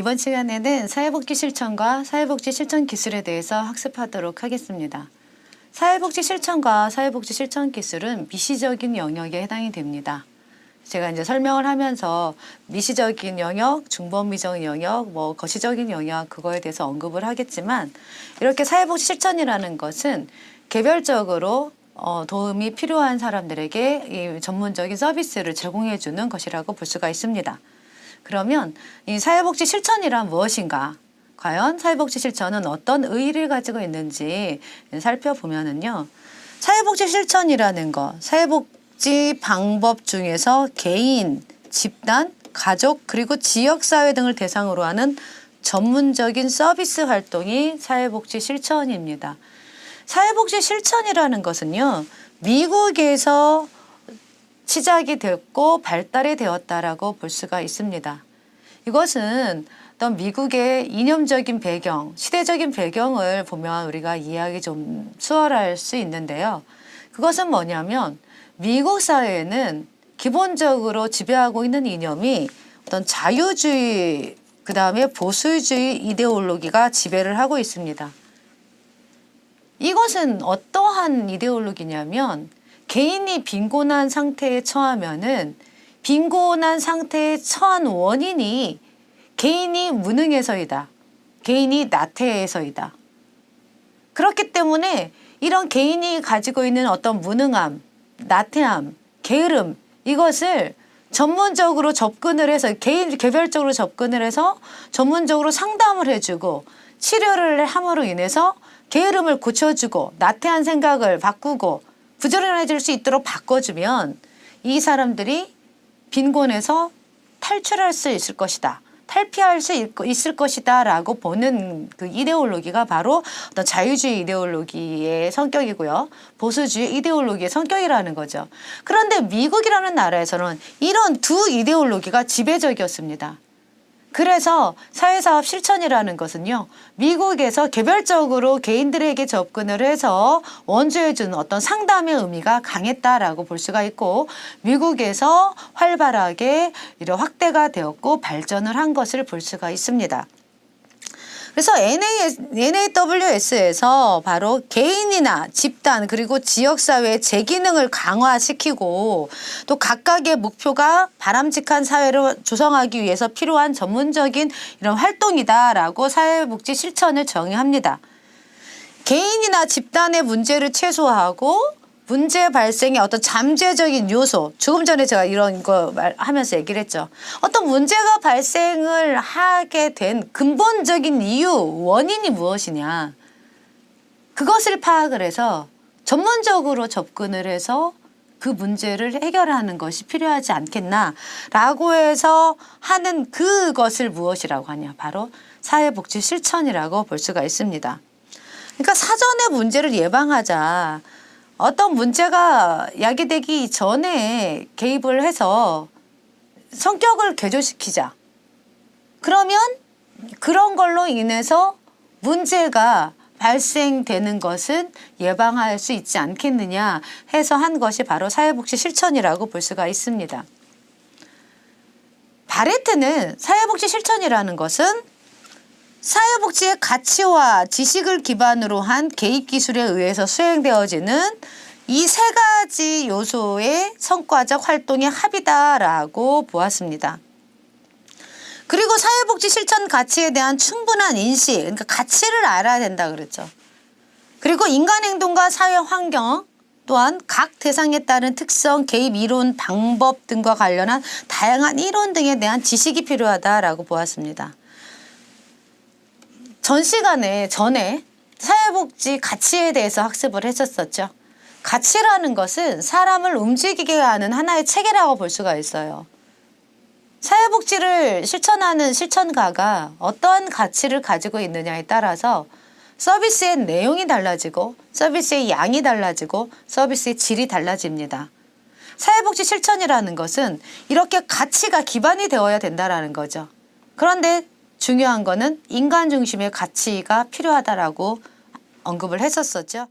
이번 시간에는 사회복지 실천과 사회복지 실천 기술에 대해서 학습하도록 하겠습니다. 사회복지 실천과 사회복지 실천 기술은 미시적인 영역에 해당이 됩니다. 제가 이제 설명을 하면서 미시적인 영역, 중범위적 영역, 거시적인 영역 그거에 대해서 언급을 하겠지만 이렇게 사회복지 실천이라는 것은 개별적으로 도움이 필요한 사람들에게 이 전문적인 서비스를 제공해 주는 것이라고 볼 수가 있습니다. 그러면 이 사회복지 실천이란 무엇인가? 과연 사회복지 실천은 어떤 의의를 가지고 있는지 살펴보면은요. 사회복지 실천이라는 것, 사회복지 방법 중에서 개인, 집단, 가족, 그리고 지역사회 등을 대상으로 하는 전문적인 서비스 활동이 사회복지 실천입니다. 사회복지 실천이라는 것은요. 미국에서 시작이 됐고 발달이 되었다라고 볼 수가 있습니다. 이것은 어떤 미국의 이념적인 배경, 시대적인 배경을 보면 우리가 이해하기 좀 수월할 수 있는데요. 그것은 뭐냐면 미국 사회에는 기본적으로 지배하고 있는 이념이 어떤 자유주의, 그 다음에 보수주의 이데올로기가 지배를 하고 있습니다. 이것은 어떠한 이데올로기냐면 개인이 빈곤한 상태에 처하면은 빈곤한 상태에 처한 원인이 개인이 무능해서이다. 개인이 나태해서이다. 그렇기 때문에 이런 개인이 가지고 있는 어떤 무능함, 나태함, 게으름 이것을 전문적으로 접근을 해서 개별적으로 접근을 해서 전문적으로 상담을 해주고 치료를 함으로 인해서 게으름을 고쳐주고 나태한 생각을 바꾸고 부지런해질 수 있도록 바꿔주면 이 사람들이 빈곤에서 탈출할 수 있을 것이다. 탈피할 수 있을 것이다 라고 보는 그 이데올로기가 바로 어떤 자유주의 이데올로기의 성격이고요. 보수주의 이데올로기의 성격이라는 거죠. 그런데 미국이라는 나라에서는 이런 두 이데올로기가 지배적이었습니다. 그래서 사회사업 실천이라는 것은요. 미국에서 개별적으로 개인들에게 접근을 해서 원조해 주는 어떤 상담의 의미가 강했다라고 볼 수가 있고 미국에서 활발하게 이런 확대가 되었고 발전을 한 것을 볼 수가 있습니다. 그래서 NAWS에서 바로 개인이나 집단 그리고 지역사회의 재기능을 강화시키고 또 각각의 목표가 바람직한 사회를 조성하기 위해서 필요한 전문적인 이런 활동이다라고 사회복지 실천을 정의합니다. 개인이나 집단의 문제를 최소화하고 문제 발생의 어떤 잠재적인 요소, 조금 전에 제가 이런 거 하면서 얘기를 했죠. 어떤 문제가 발생을 하게 된 근본적인 이유, 원인이 무엇이냐. 그것을 파악을 해서 전문적으로 접근을 해서 그 문제를 해결하는 것이 필요하지 않겠나라고 해서 하는 그것을 무엇이라고 하냐. 바로 사회복지 실천이라고 볼 수가 있습니다. 그러니까 사전에 문제를 예방하자. 어떤 문제가 야기되기 전에 개입을 해서 성격을 개조시키자. 그러면 그런 걸로 인해서 문제가 발생되는 것은 예방할 수 있지 않겠느냐 해서 한 것이 바로 사회복지 실천이라고 볼 수가 있습니다. 바레트는 사회복지 실천이라는 것은 사회복지의 가치와 지식을 기반으로 한 개입기술에 의해서 수행되어지는 이 세 가지 요소의 성과적 활동의 합이다라고 보았습니다. 그리고 사회복지 실천 가치에 대한 충분한 인식, 그러니까 가치를 알아야 된다 그랬죠. 그리고 인간행동과 사회환경 또한 각 대상에 따른 특성, 개입 이론, 방법 등과 관련한 다양한 이론 등에 대한 지식이 필요하다라고 보았습니다. 전에 사회복지 가치에 대해서 학습을 했었죠. 가치라는 것은 사람을 움직이게 하는 하나의 체계라고 볼 수가 있어요. 사회복지를 실천하는 실천가가 어떠한 가치를 가지고 있느냐에 따라서 서비스의 내용이 달라지고 서비스의 양이 달라지고 서비스의 질이 달라집니다. 사회복지 실천이라는 것은 이렇게 가치가 기반이 되어야 된다는 거죠. 그런데 중요한 거는 인간 중심의 가치가 필요하다라고 언급을 했었었죠.